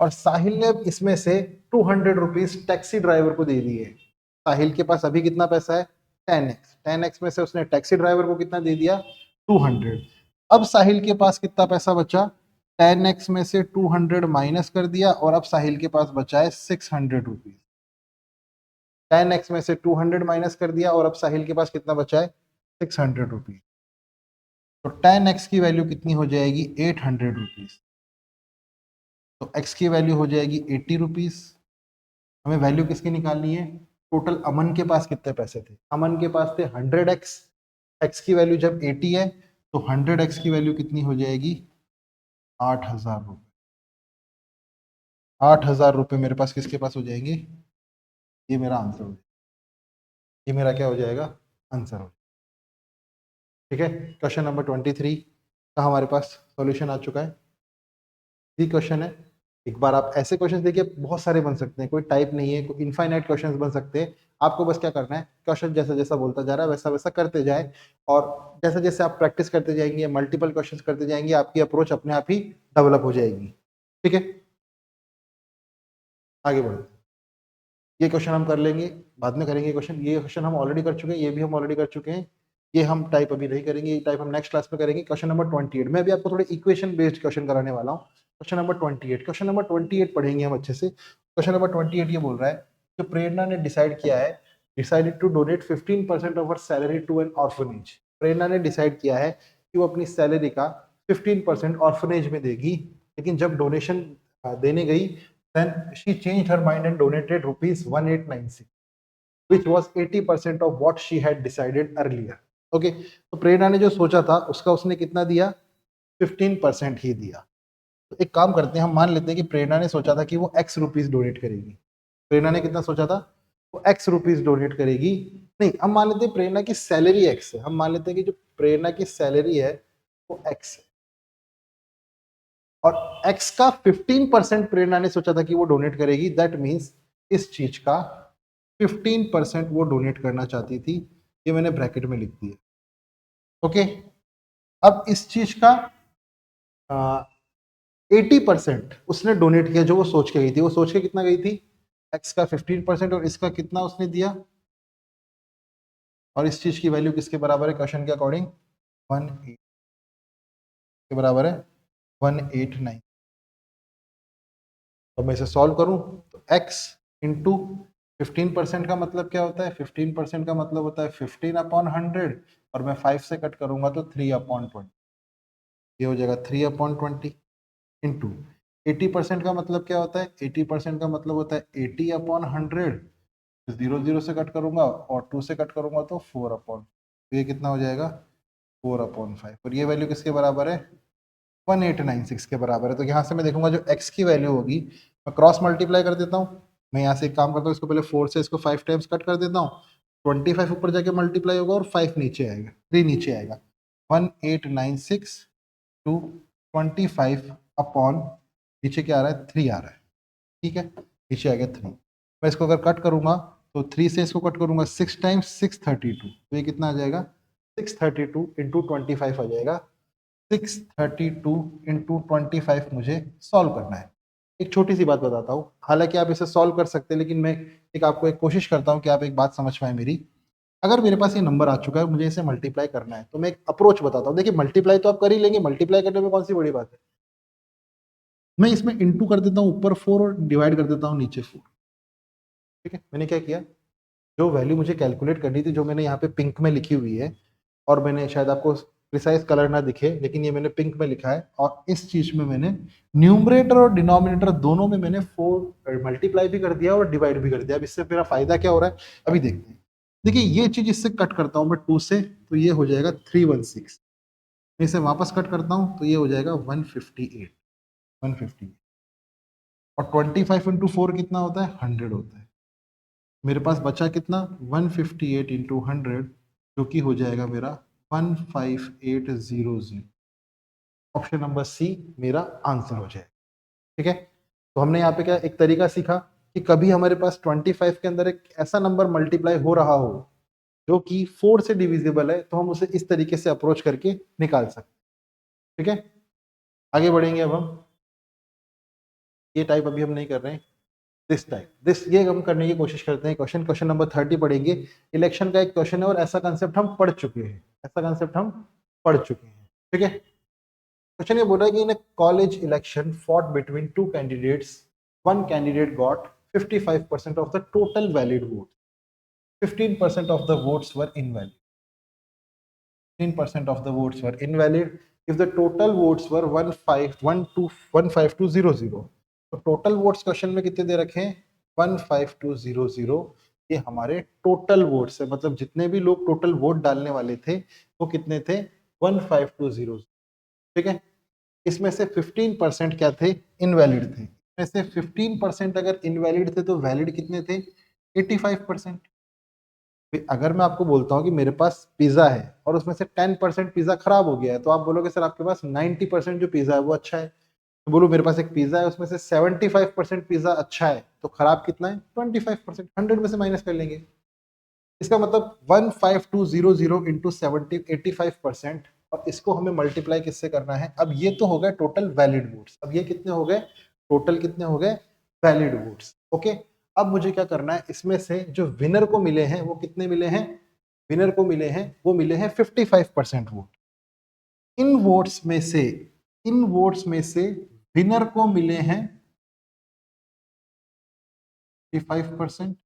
और साहिल ने अब इसमें से 200 रुपीज टैक्सी ड्राइवर को दे दिए। साहिल के पास अभी कितना पैसा है 10x, 10x में से उसने टैक्सी ड्राइवर को कितना दे दिया 200। अब साहिल के पास कितना पैसा बचा 10x में से 200 माइनस कर दिया, और अब साहिल के पास बचा है 600 रुपीज। 10x में से 200 माइनस कर दिया और अब साहिल के पास कितना बचा है 600 रुपीज। तो 10x की वैल्यू कितनी हो जाएगी 800 रुपीज। तो x की वैल्यू हो जाएगी 80 रुपीज। हमें वैल्यू किसकी निकालनी है टोटल अमन के पास कितने पैसे थे, अमन के पास थे 100x, x की वैल्यू जब 80 है तो 100x की वैल्यू कितनी हो जाएगी 8000 रुपये। 8000 रुपये मेरे पास किसके पास हो जाएंगे, ये मेरा आंसर हो जाएगा, ये मेरा क्या हो जाएगा आंसर हो जाएगा। ठीक है, क्वेश्चन नंबर 23 का हमारे पास सॉल्यूशन आ चुका है। ये क्वेश्चन है, एक बार आप ऐसे क्वेश्चन देखिए, बहुत सारे बन सकते हैं, कोई टाइप नहीं है, कोई इनफाइनाइट क्वेश्चंस बन सकते हैं। आपको बस क्या करना है, क्वेश्चन जैसा जैसा बोलता जा रहा है वैसा वैसा करते जाए, और जैसे जैसे आप प्रैक्टिस करते जाएंगे, मल्टीपल क्वेश्चंस करते जाएंगे, आपकी अप्रोच अपने आप ही डेवलप हो जाएगी। ठीक है, आगे बढ़ो। ये क्वेश्चन हम कर लेंगे, बाद में करेंगे क्वेश्चन। ये क्वेश्चन हम ऑलरेडी कर चुके हैं, ये भी हम ऑलरेडी कर चुके हैं। ये हम टाइप अभी नहीं करेंगे, ये टाइप हम नेक्स्ट क्लास में करेंगे। क्वेश्चन नंबर 28 मैं अभी आपको थोड़े इक्वेशन बेस्ड क्वेश्चन कराने वाला हूँ। क्वेश्चन नंबर 28, क्वेश्चन नंबर 28 पढ़ेंगे हम अच्छे से। क्वेश्चन नंबर 28 ये बोल रहा है कि प्रेरणा ने डिसाइड किया है, decided to donate 15% of her salary to an orphanage. Prerna ने डिसाइड किया है कि वो अपनी सैलरी का 15% ऑर्फनेज में देगी, लेकिन जब डोनेशन देने गई, then she changed her mind and donated rupees 1896, which was 80% of what she had decided earlier. Okay, तो प्रेरणा ने जो सोचा था उसका उसने कितना दिया, 15% ही दिया। तो एक काम करते हैं, हम मान लेते हैं कि प्रेरणा ने सोचा था कि वो x रुपीज डोनेट करेगी। प्रेरणा ने कितना सोचा था, वो x रुपीज डोनेट करेगी। नहीं, हम मान लेते हैं प्रेरणा की सैलरी x है, हम मान लेते हैं कि जो प्रेरणा की सैलरी है वो x है, और x का 15% प्रेरणा ने सोचा था कि वो डोनेट करेगी। दैट मीन्स इस चीज का 15% वो डोनेट करना चाहती थी। ये मैंने ब्रैकेट में लिख दिया। ओके, अब इस चीज का 80% उसने डोनेट किया जो वो सोच के गई थी। वो सोच के कितना गई थी, x का 15%, और इसका कितना उसने दिया, और इस चीज की वैल्यू किसके बराबर है क्वेश्चन के अकॉर्डिंग, 18 के बराबर है 189। तो मैं इसे सॉल्व करूं तो x इंटू 15% का मतलब क्या होता है, 15% का मतलब होता है 15/100, और मैं 5 से कट करूंगा तो 3/20। ये हो जाएगा 3/20 इंटू 80% का मतलब क्या होता है, 80% का मतलब होता है 80/100। 0 से कट करूंगा और 2 से कट करूंगा तो 4/, तो ये कितना हो जाएगा 4/5, और ये वैल्यू किसके बराबर है, 1896 के बराबर है। तो यहाँ से मैं देखूंगा जो x की वैल्यू होगी, मैं क्रॉस मल्टीप्लाई कर देता हूँ। मैं यहाँ से एक काम करता हूँ, इसको पहले 4 से इसको 5 टाइम्स कट कर देता हूँ। 25 ऊपर जाके मल्टीप्लाई होगा और 5 नीचे आएगा, 3 नीचे आएगा। 1896 टू 25 अपॉन, नीचे क्या आ रहा है, 3 आ रहा है। ठीक है, नीचे आ गया 3। मैं इसको अगर कट करूंगा तो 3 से इसको कट करूंगा 6 टाइम्स 632, तो ये कितना आ जाएगा, 632 इंटू 25 आ जाएगा। 632 इंटू 25 मुझे सॉल्व करना है। एक छोटी सी बात बताता हूँ, हालांकि आप इसे सॉल्व कर सकते हैं, लेकिन मैं एक आपको एक कोशिश करता हूँ कि आप एक बात समझ पाए मेरी। अगर मेरे पास ये नंबर आ चुका है, मुझे इसे मल्टीप्लाई करना है, तो मैं एक अप्रोच बताता हूँ। देखिए, मल्टीप्लाई तो आप कर ही लेंगे, मल्टीप्लाई करने में कौन सी बड़ी बात है। मैं इसमें इंटू कर देता हूँ ऊपर 4 और डिवाइड कर देता हूँ नीचे 4। ठीक है, मैंने क्या किया, जो वैल्यू मुझे कैलकुलेट करनी थी, जो मैंने यहाँ पे पिंक में लिखी हुई है, और मैंने शायद आपको प्रिसाइज कलर ना दिखे, लेकिन ये मैंने पिंक में लिखा है, और इस चीज में मैंने न्यूमरेटर और डिनोमिनेटर दोनों में मैंने 4 मल्टीप्लाई भी कर दिया और डिवाइड भी कर दिया। अब इससे मेरा फायदा क्या हो रहा है, अभी देखते हैं। देखिए, ये चीज इससे कट करता हूँ मैं 2 से, तो ये हो जाएगा 316। मैं इसे वापस कट करता हूँ तो ये हो जाएगा 158, 150, और 25 इंटू 4 कितना होता है, 100 होता है। मेरे पास बचा कितना, 158 इंटू 100, जो कि हो जाएगा मेरा 15800। ऑप्शन नंबर सी मेरा आंसर हो जाएगा। ठीक है, तो हमने यहाँ पे क्या एक तरीका सीखा कि कभी हमारे पास 25 के अंदर एक ऐसा नंबर मल्टीप्लाई हो रहा हो जो कि 4 से डिविजिबल है, तो हम उसे इस तरीके से अप्रोच करके निकाल सकते हैं। ठीक है, आगे बढ़ेंगे। अब हम ये टाइप अभी हम नहीं कर रहे हैं, दिस टाइप, दिस ये हम करने की कोशिश करते हैं। क्वेश्चन नंबर 30 पढ़ेंगे। इलेक्शन का एक क्वेश्चन है, और ऐसा कंसेप्ट हम पढ़ चुके हैं, ऐसा कंसेप्ट हम पढ़ चुके हैं। ठीक है, क्वेश्चन ये बोल रहा है कि in college election fought between two candidates, one candidate got 55% of the total valid vote, 15% of the votes were invalid, 15% of the votes were invalid if the total votes were 15200। तो total votes question में कितने दे रखे हैं, 15200। ये हमारे total votes है, मतलब जितने भी लोग टोटल वोट डालने वाले थे वो कितने थे, 15200। ठीक है, इसमें से 15% क्या थे, इनवैलिड थे। इसमें से 15% अगर इनवैलिड थे तो वैलिड कितने थे, 85%। अगर मैं आपको बोलता हूँ कि मेरे पास पिज्जा है और उसमें से 10% पिज्जा खराब हो गया है, तो आप बोलोगे सर आपके पास 90% जो पिज्जा है वो अच्छा है। तो बोलो मेरे पास एक पिज्जा है, उसमें से 75% पिज्जा अच्छा है, तो खराब कितना है? 25%। 100 में से माइनस कर लेंगे। इसका मतलब 15200 इंटू 85%, और इसको हमें मल्टीप्लाई किससे करना है? अब ये तो हो गए टोटल वैलिड वोट्स। अब ये कितने हो गए? टोटल कितने हो गए? Valid votes. ओके, अब मुझे क्या करना है, इसमें से जो विनर को मिले हैं वो कितने मिले हैं? विनर को मिले हैं, वो मिले हैं 55% वोट। इन वोट्स में से, इन वोट्स में से विनर को मिले हैं 55%,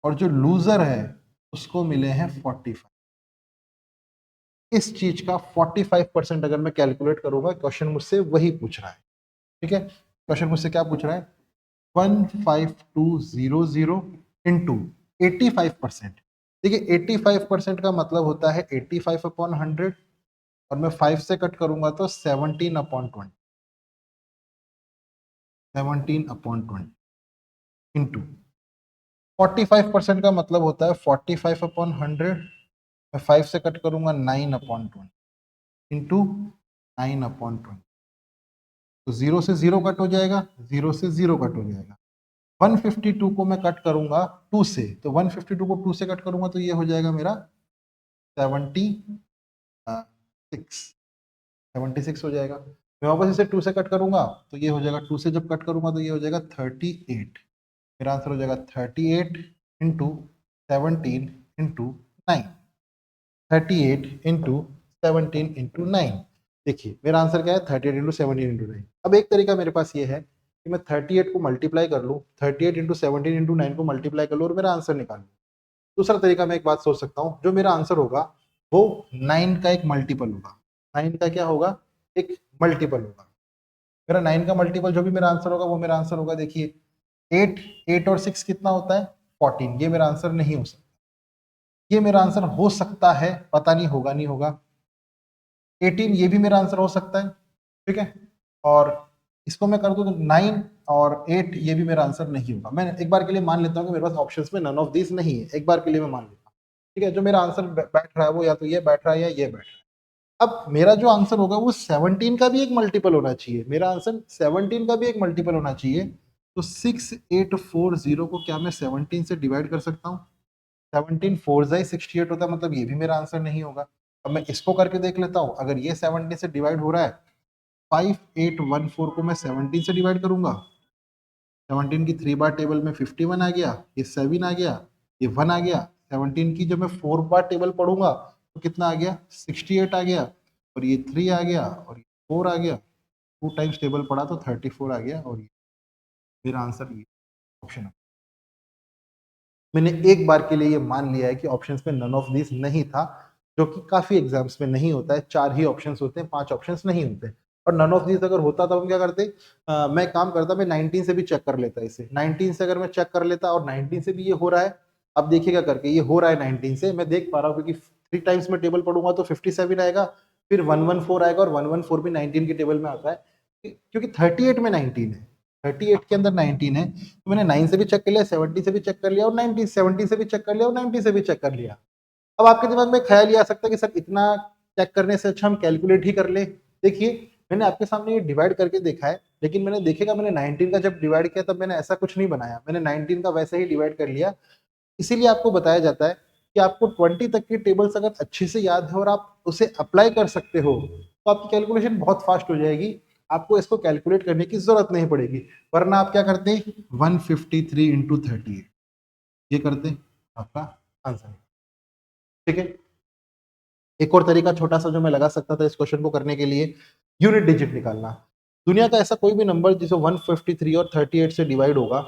और जो लूजर है उसको मिले हैं 45। इस चीज का 45% अगर मैं कैलकुलेट करूंगा, क्वेश्चन मुझसे वही पूछ रहा है। ठीक है, क्वेश्चन मुझसे क्या पूछ रहा है? 15200 इंटू 85%। देखिए 85% का मतलब होता है 85/100, और मैं 5 से कट करूंगा तो 17/20, 17/20 इंटू 45% का मतलब होता है 45/100, मैं 5 से कट करूंगा 9/20 इंटू 9/20। तो 0 से 0 कट हो जाएगा, 0 से 0 कट हो जाएगा। 152 को मैं कट करूंगा 2 से, तो 152 को 2 से कट करूंगा तो ये हो जाएगा मेरा 76, 76 हो जाएगा। मैं वापस इसे 2 से कट करूंगा तो ये हो जाएगा, 2 से जब कट करूंगा तो ये हो जाएगा 38। मेरा आंसर हो जाएगा 38 इंटू 17 इंटू 9, 38 इंटू 17 इंटू 9। देखिए मेरा आंसर क्या है? 38 इंटू 17 इंटू 9। अब एक तरीका मेरे पास ये है कि मैं 38 को मल्टीप्लाई कर लूँ, 38 इंटू 17 इंटू 9 को मल्टीप्लाई कर लूँ और मेरा आंसर निकाल लूँ। दूसरा तरीका मैं एक बात सोच सकता हूँ, जो मेरा आंसर होगा वो 9 का एक मल्टीपल होगा। 9 का क्या होगा? एक मल्टीपल होगा। मेरा 9 का मल्टीपल जो भी मेरा आंसर होगा वो मेरा आंसर होगा, देखिए 8, 8 और 6 कितना होता है? 14। ये मेरा आंसर नहीं हो सकता। ये मेरा आंसर हो सकता है, पता नहीं होगा नहीं होगा। 18 ये भी मेरा आंसर हो सकता है। ठीक है, और इसको मैं कर दूं तो 9 और 8 ये भी मेरा आंसर नहीं होगा। मैं एक बार के लिए मान लेता हूँ कि मेरे पास ऑप्शंस में नन ऑफ दिस नहीं है, एक बार के लिए मैं मान लेता हूँ। ठीक है, जो मेरा आंसर बैठ रहा है वो या तो ये बैठ रहा है या ये बैठ रहा है। अब मेरा जो आंसर होगा वो 17 का भी एक मल्टीपल होना चाहिए। मेरा आंसर 17 का भी एक मल्टीपल होना चाहिए। तो 6840 को क्या मैं 17 से डिवाइड कर सकता हूँ? 17 4 68 होता है, मतलब ये भी मेरा आंसर नहीं होगा। अब मैं इसको करके देख लेता हूँ, अगर ये 17 से डिवाइड हो रहा है, 5814 को मैं 17 से डिवाइड करूंगा, 17 की 3 बार टेबल में 51 आ गया, ये 7 आ गया, ये 1 आ गया। 17 की जब मैं 4 बार टेबल पढ़ूंगा तो कितना आ गया? 68 आ गया, और ये 3 आ गया, और ये 4 आ गया। 2 टाइम्स टेबल पढ़ा तो 34 आ गया, और ये मेरा आंसर ये ऑप्शन है। मैंने एक बार के लिए ये मान लिया है कि ऑप्शंस में नन ऑफ दिस नहीं था, जो कि काफी एग्जाम्स में नहीं होता है। 4 ही ऑप्शंस होते हैं, 5 ऑप्शंस नहीं होते। और नन ऑफ दिस अगर होता तो हम क्या करते? मैं काम करता, मैं 19 से भी चेक कर लेता। इसे 19 से अगर मैं चेक कर लेता और 19 से भी ये हो रहा है, अब देखिएगा करके ये हो रहा है 19 से, मैं देख पा रहा हूँ क्योंकि 3 टाइम्स में टेबल पढ़ूंगा तो 57 आएगा, फिर 114 आएगा, और 114 भी 19 के टेबल में आता है क्योंकि 38 में 19 है, 38 के अंदर 19 है। तो मैंने 9 से भी चेक कर लिया, 70 से भी चेक कर लिया, और 90 70 से भी चेक कर लिया, और 90 से भी चेक कर लिया। अब आपके दिमाग में ख्याल ये आ सकता है कि सर इतना चेक करने से अच्छा हम कैलकुलेट ही कर ले। देखिए मैंने आपके सामने ये डिवाइड करके देखा है, लेकिन मैंने देखेगा मैंने 19 का जब डिवाइड किया तब मैंने ऐसा कुछ नहीं बनाया, मैंने 19 का वैसे ही डिवाइड कर लिया। इसीलिए आपको बताया जाता है कि आपको 20 तक की टेबल्स अगर अच्छे से याद है और आप उसे अप्लाई कर सकते हो तो आपकी कैलकुलेशन बहुत फास्ट हो जाएगी। आपको इसको कैलकुलेट करने की जरूरत नहीं पड़ेगी। वरना आप क्या करते? 153 इंटू 38 ये करते, आपका आंसर। ठीक है, एक और तरीका छोटा सा जो मैं लगा सकता था इस क्वेश्चन को करने के लिए, यूनिट डिजिट निकालना। दुनिया का ऐसा कोई भी नंबर जिसे 153 और 38 से डिवाइड होगा,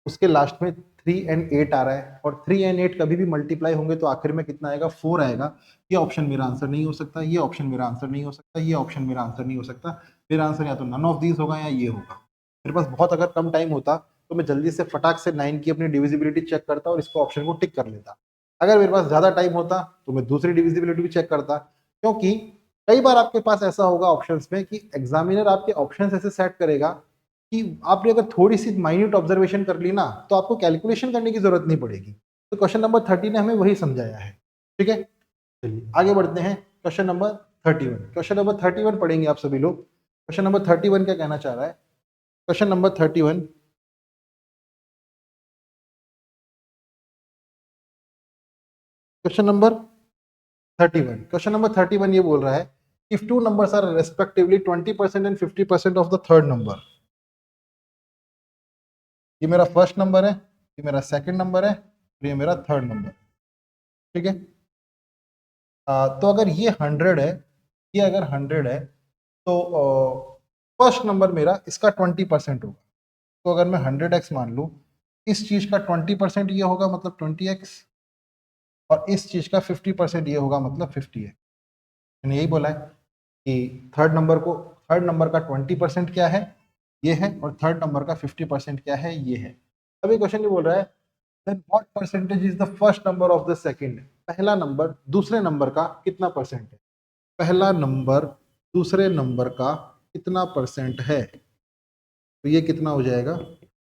उसके लास्ट में 3 एंड 8 आ रहा है, और 3 एंड 8 कभी भी मल्टीप्लाई होंगे तो आखिर में कितना आएगा? 4 आएगा। ये ऑप्शन मेरा आंसर नहीं हो सकता, ये ऑप्शन मेरा आंसर नहीं हो सकता, ये ऑप्शन मेरा आंसर नहीं हो सकता। मेरा आंसर या तो नन ऑफ दीज होगा या ये होगा। मेरे पास बहुत अगर कम टाइम होता तो मैं जल्दी से फटाक से 9 की अपनी डिविजिबिलिटी चेक करता और इसको ऑप्शन को टिक कर लेता। अगर मेरे पास ज्यादा टाइम होता तो मैं दूसरी डिविजिबिलिटी भी चेक करता, क्योंकि कई बार आपके पास ऐसा होगा ऑप्शंस में कि एग्जामिनर आपके ऑप्शंस ऐसे सेट करेगा कि आपने अगर थोड़ी सी माइन्यूट ऑब्जर्वेशन कर ली ना तो आपको कैलकुलेशन करने की जरूरत नहीं पड़ेगी। तो क्वेश्चन नंबर 30 ने हमें वही समझाया है। ठीक है, चलिए आगे बढ़ते हैं। क्वेश्चन नंबर 31, क्वेश्चन नंबर 31 पढ़ेंगे आप सभी लोग। क्वेश्चन नंबर 31 क्या कहना चाह रहा है? Question number 31, question number 31, question number 31 ये बोल रहा है if two numbers are respectively 20% and 50% of the third number. ये मेरा फर्स्ट नंबर है, ये मेरा सेकंड नंबर है, और ये मेरा थर्ड नंबर। ठीक है, तो अगर ये 100 है, ये अगर 100 है तो फर्स्ट नंबर मेरा इसका 20% होगा। तो अगर मैं 100x मान लूँ, इस चीज का 20% ये होगा मतलब 20x, और इस चीज का 50% ये होगा मतलब 50x। मैंने यही बोला है कि थर्ड नंबर का 20% क्या है, ये है, और थर्ड नंबर का 50% क्या है, ये है। अभी क्वेश्चन ये बोल रहा है then what percentage is the first number of the second. पहला नंबर दूसरे नंबर का कितना परसेंट है? पहला नंबर दूसरे नंबर का कितना परसेंट है? तो ये कितना हो जाएगा?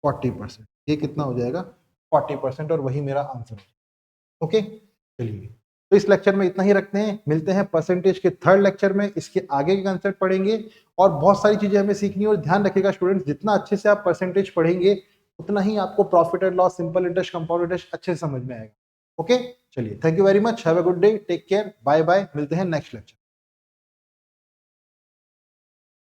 40%। ये कितना हो जाएगा? 40%, और वही मेरा आंसर है। ओके, चलिए तो इस लेक्चर में इतना ही रखते हैं। मिलते हैं परसेंटेज के थर्ड लेक्चर में, इसके आगे के कंसेप्ट पढ़ेंगे और बहुत सारी चीजें हमें सीखनी है। और ध्यान रखिएगा स्टूडेंट्स, जितना अच्छे से आप परसेंटेज पढ़ेंगे उतना ही आपको profit and loss, simple interest, compound interest अच्छे से समझ में आएगा। ओके, चलिए thank you very much, have a good day, take care, bye bye, मिलते हैं नेक्स्ट लेक्चर।